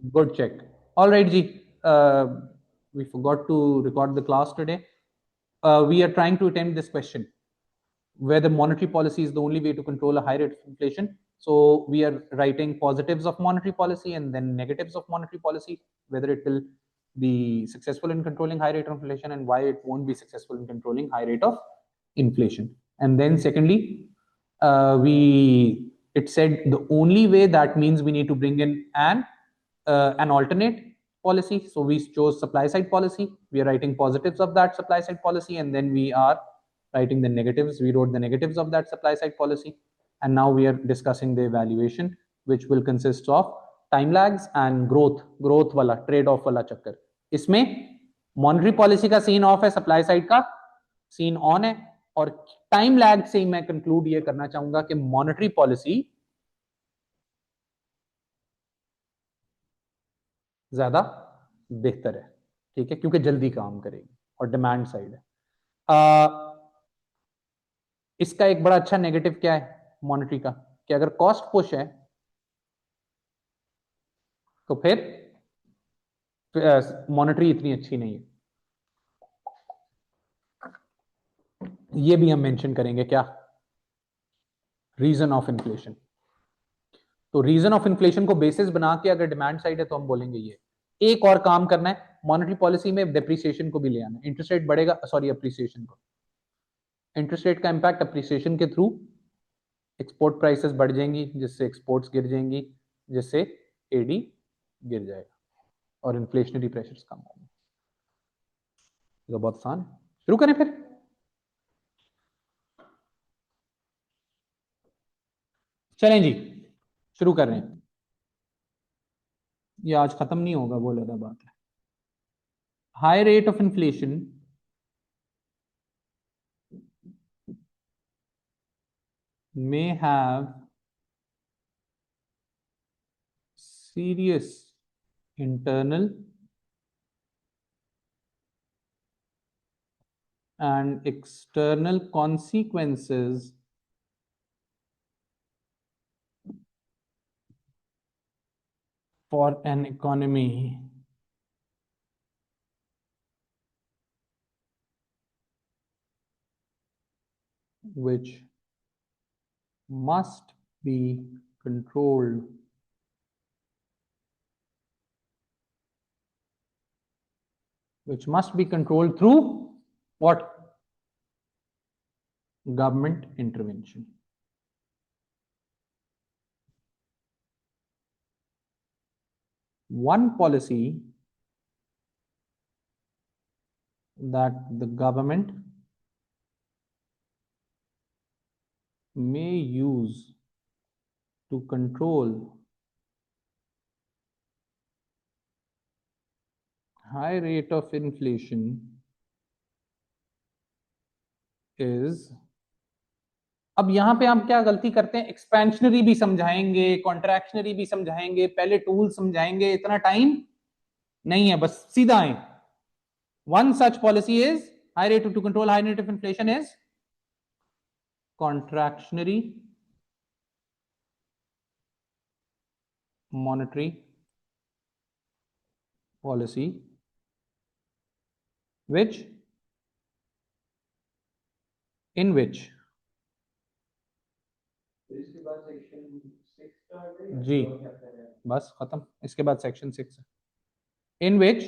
Good check. All right, Ji. We forgot to record the class today. We are trying to attempt this question, whether monetary policy is the only way to control a high rate of inflation. So we are writing positives of monetary policy and then negatives of monetary policy, whether it will be successful in controlling high rate of inflation and why it won't be successful in controlling high rate of inflation. And then secondly, it said the only way, that means we need to bring in an alternate policy. So we chose supply side policy. We are writing positives of that supply side policy, and then we are writing the negatives. We wrote the negatives of that supply side policy, and now we are discussing the evaluation, which will consist of time lags and growth वाला trade off वाला चक्कर. इसमें monetary policy का scene of है, supply side का scene on है, और time lag से ही मैं कंक्लूड ये करना चाहूंगा कि मॉनेटरी पॉलिसी ज्यादा बेहतर है. ठीक है, क्योंकि जल्दी काम करेगी और डिमांड साइड है. इसका एक बड़ा अच्छा नेगेटिव क्या है मॉनेटरी का, कि अगर कॉस्ट पुश है तो फिर मॉनेटरी इतनी अच्छी नहीं है. ये भी हम मेंशन करेंगे क्या, रीजन ऑफ इन्फ्लेशन. तो रीजन ऑफ इन्फ्लेशन को बेसिस बना के अगर डिमांड साइड है तो हम बोलेंगे ये. एक और काम करना है मॉनेटरी पॉलिसी में, डेप्रिसिएशन को भी ले आना है. इंटरेस्ट रेट बढ़ेगा, सॉरी अप्रिसिएशन को, इंटरेस्ट रेट का इंपैक्ट अप्रिसिएशन के थ्रू, एक्सपोर्ट प्राइसेस बढ़ जाएंगी जिससे एक्सपोर्ट्स गिर जाएंगी, जिससे एडी गिर जाएगा और इन्फ्लेशनरी प्रेशर्स कम होंगे. तो बहुत आसान है. शुरू करें फिर. चलें जी, शुरू कर रहे हैं. ये आज खत्म नहीं होगा, वो अलग बात है. High rate of inflation may have serious internal and external consequences for an economy which must be controlled through what? Government intervention. One policy that the government may use to control high rate of inflation is. अब यहां पे हम क्या गलती करते हैं, expansionary भी समझाएंगे, कॉन्ट्रैक्शनरी भी समझाएंगे, पहले टूल समझाएंगे, इतना टाइम नहीं है, बस सीधा आए. One such policy is high rate to control high rate of inflation is contractionary monetary policy in which जी बस खत्म, इसके बाद सेक्शन 6 है. in which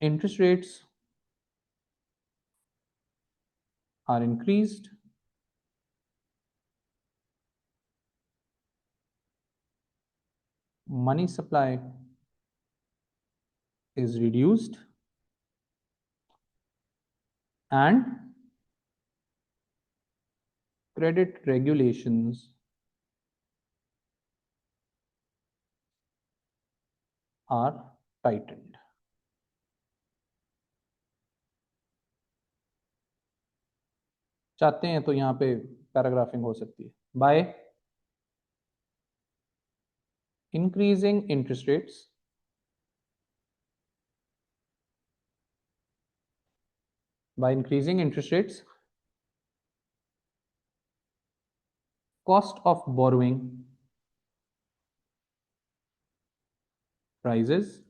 interest rates are increased, money supply is reduced, and credit regulations are tightened. चाहते हैं तो यहाँ पे पैराग्राफिंग हो सकती है. By increasing interest rates, cost of borrowing prices,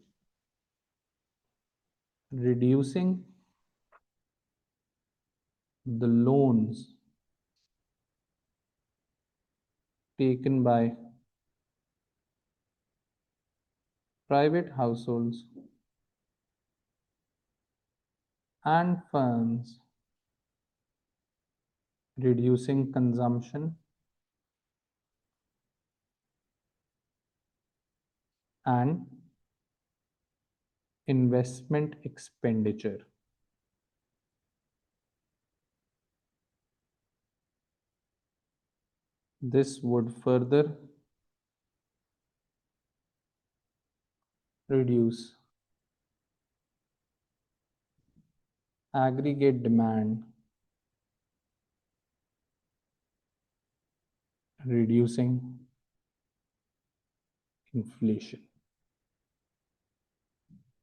reducing the loans taken by private households and firms, reducing consumption and investment expenditure. This would further reduce aggregate demand, reducing inflation.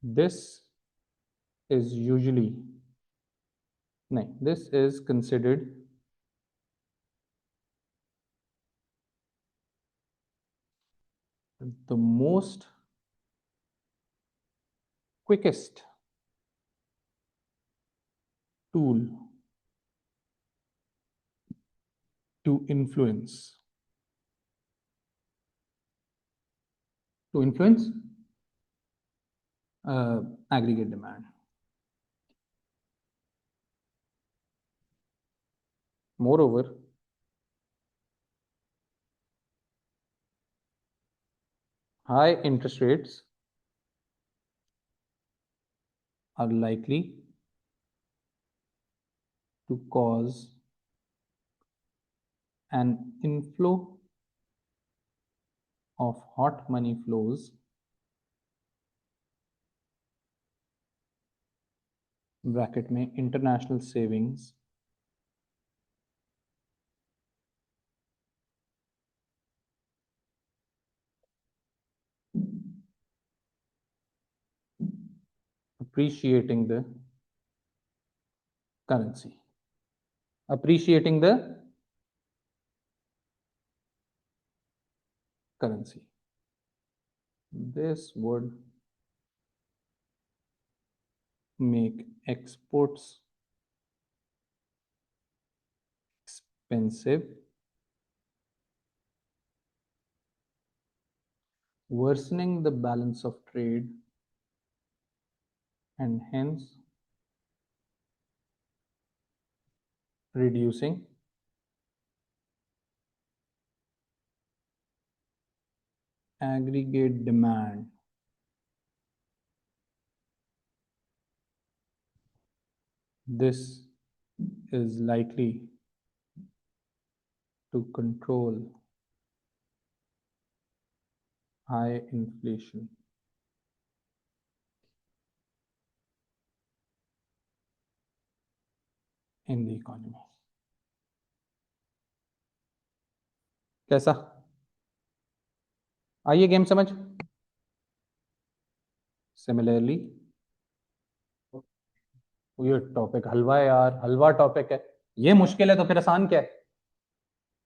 This is usually, no, this is considered the most quickest tool to influence aggregate demand. Moreover, high interest rates are likely to cause an inflow of hot money flows bracket में international savings appreciating the currency, appreciating the currency. This would make exports expensive, worsening the balance of trade and hence reducing aggregate demand. This is likely to control high inflation. In the economy. कैसा आइए game समझ. Similarly, ये topic हलवा है यार, हलवा topic है. ये मुश्किल है तो फिर आसान क्या है?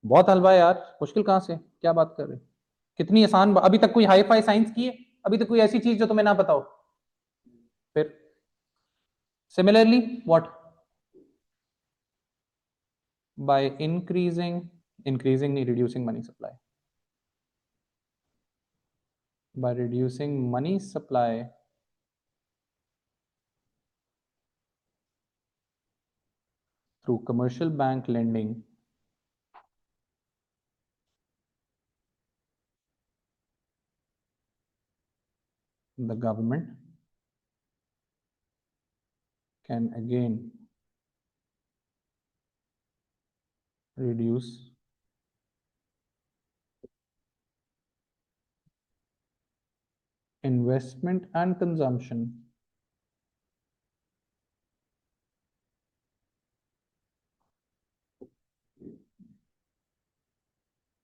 बहुत हलवा है यार, मुश्किल कहां से? क्या बात कर रहे हैं? कितनी आसान. अभी तक कोई हाई फाई साइंस की है? अभी तक कोई ऐसी चीज जो तुम्हें ना पता हो? फिर similarly what? By increasing reducing money supply. By reducing money supply through commercial bank lending, the government can again reduce investment and consumption,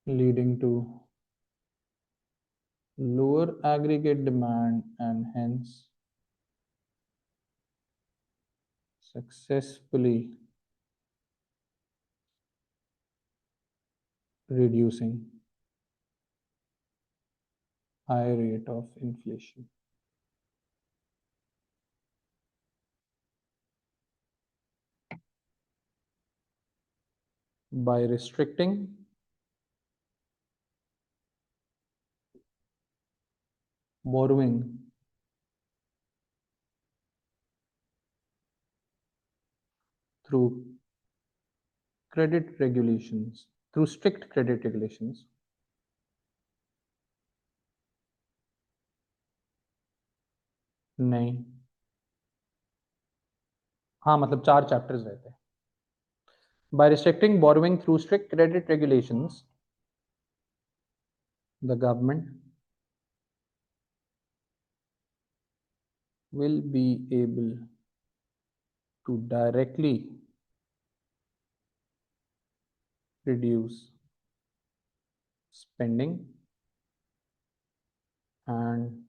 leading to lower aggregate demand and hence successfully reducing high rate of inflation. By restricting borrowing through credit regulations, through strict credit regulations, नहीं, हाँ मतलब 4 chapters रहते हैं. By restricting borrowing through strict credit regulations, the government will be able to directly reduce spending and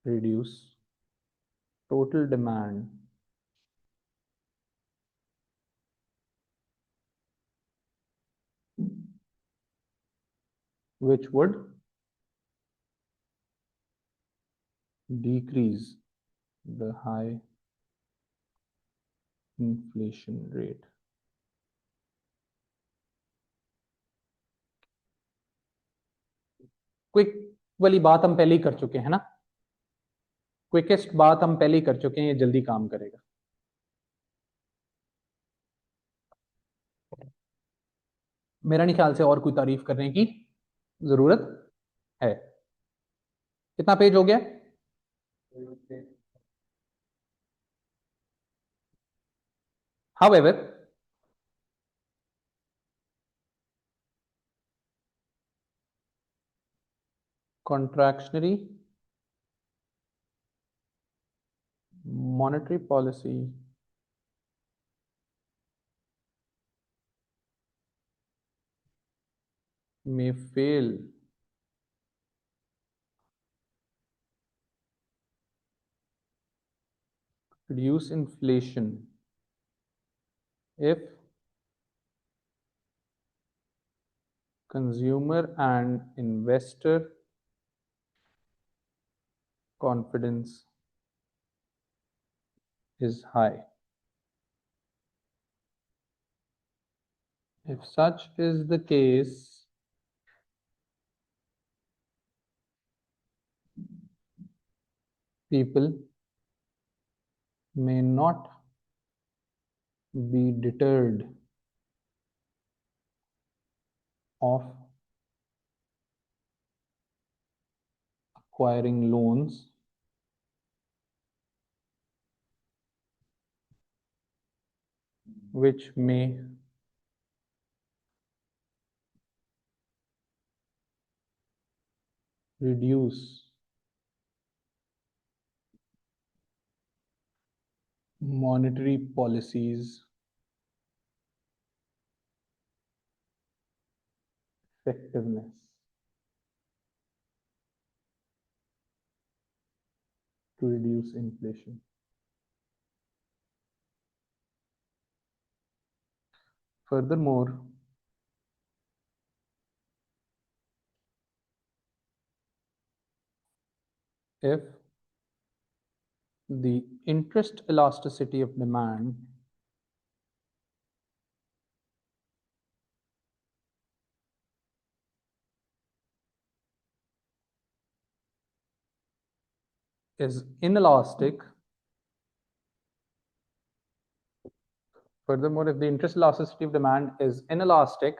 reduce total demand which would decrease the high inflation rate. Quick वाली बात हम पहले ही कर चुके हैं ना, क्विकेस्ट बात हम पहले ही कर चुके हैं, ये जल्दी काम करेगा. मेरा नहीं ख्याल से और कोई तारीफ करने की जरूरत है. कितना पेज हो गया? However, contractionary monetary policy may fail to reduce inflation if consumer and investor confidence is high. If such is the case, people may not be deterred of acquiring loans which may reduce monetary policies effectiveness. To reduce inflation. Furthermore, if the interest elasticity of demand is inelastic, furthermore, if the interest elasticity of demand is inelastic,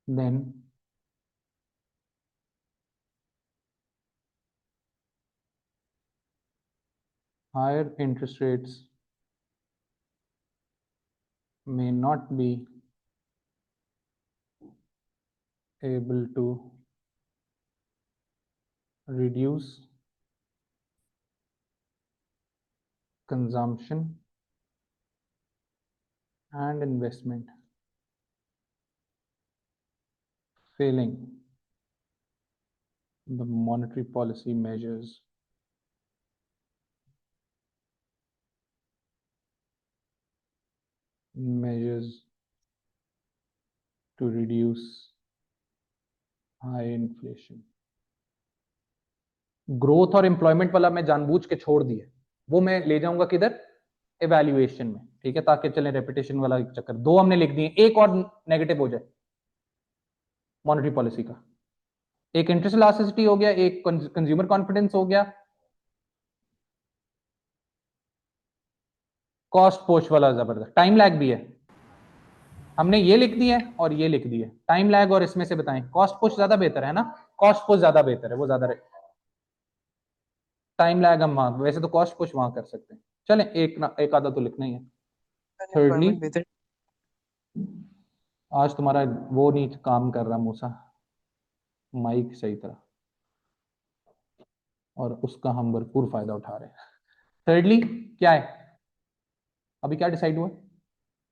then higher interest rates may not be able to reduce consumption and investment, failing the monetary policy measures to reduce high inflation. Growth और employment वाला मैं जानबूझ के छोड़ दिया, वो मैं ले जाऊंगा किधर, एवेल्युएशन में, ठीक है, ताकि चले रेपिटेशन वाला चक्कर। दो हमने लिख दिए, एक और नेगेटिव हो जाए मॉनेटरी पॉलिसी का। एक इंटरेस्ट इलास्टिसिटी हो गया, एक कंज्यूमर कॉन्फिडेंस हो गया, कॉस्ट पुश वाला जबरदस्त, टाइम लैग भी है। हमने ये लिख दिया है और ये लिख दिया है, टाइम लैग, और इसमें से बताएं कॉस्ट पुश ज्यादा बेहतर है ना, कॉस्ट पुश ज्यादा बेहतर है, वो ज्यादा टाइम लैग हम वहां, वैसे तो कॉस्ट पुश वहां कर सकते हैं। चलें एक ना एक आधा तो लिखना ही है। थर्डली, आज तुम्हारा वो नहीं काम कर रहा मूसा, माइक सही तरह, और उसका हम भरपूर फायदा उठा रहे हैं। थर्डली क्या है, अभी क्या डिसाइड हुआ,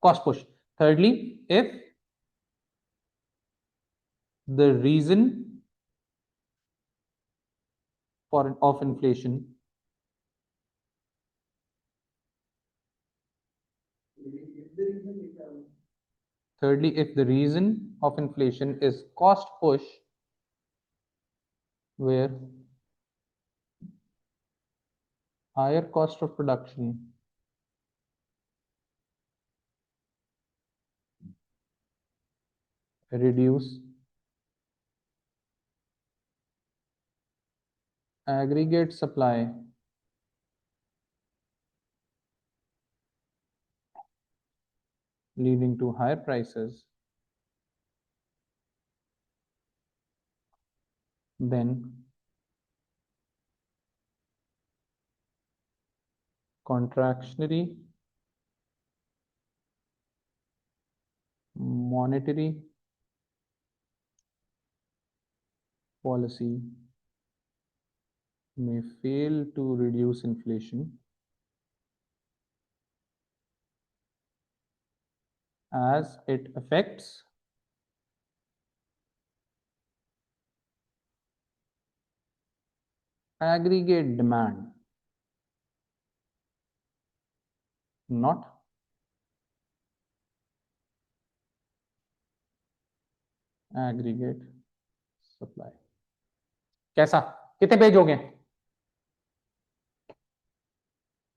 cost push. thirdly, if the reason for of inflation thirdly if the reason of inflation is cost push, where higher cost of production reduce aggregate supply leading to higher prices, then contractionary monetary policy may fail to reduce inflation as it affects aggregate demand, not aggregate supply। कैसा, कितने page हो गए,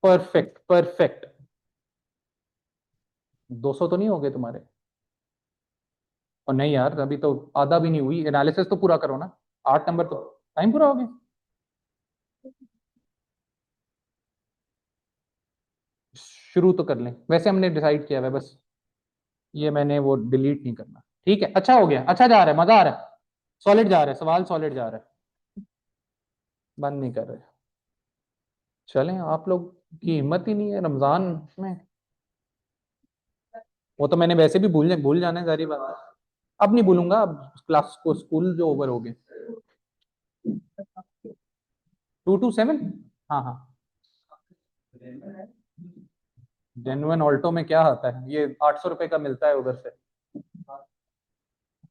perfect perfect. 200 तो नहीं हो गए तुम्हारे, और नहीं यार अभी तो आधा भी नहीं हुई, एनालिसिस तो पूरा करो ना, 8 नंबर तो टाइम पूरा हो गया। शुरू तो कर लें, वैसे हमने डिसाइड किया है बस, ये मैंने वो डिलीट नहीं करना, ठीक है, अच्छा हो गया, अच्छा जा रहा है, मजा आ रहा है, सॉलिड जा रहा है, सवाल सॉलिड जा रहा है, बंद नहीं कर रहे। चलें, आप लोग की हिम्मत ही नहीं है रमजान में, वो तो मैंने वैसे भी भूल जाना है, सारी बात, अब नहीं भूलूंगा, अब क्लास को स्कूल जो ओवर हो गए। 2 to 7, हाँ हाँ। जेन्युइन ऑल्टो में क्या आता है, ये 800 रुपए का मिलता है उधर से,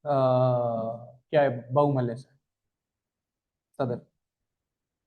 क्या है बहुमल्य से, सदर।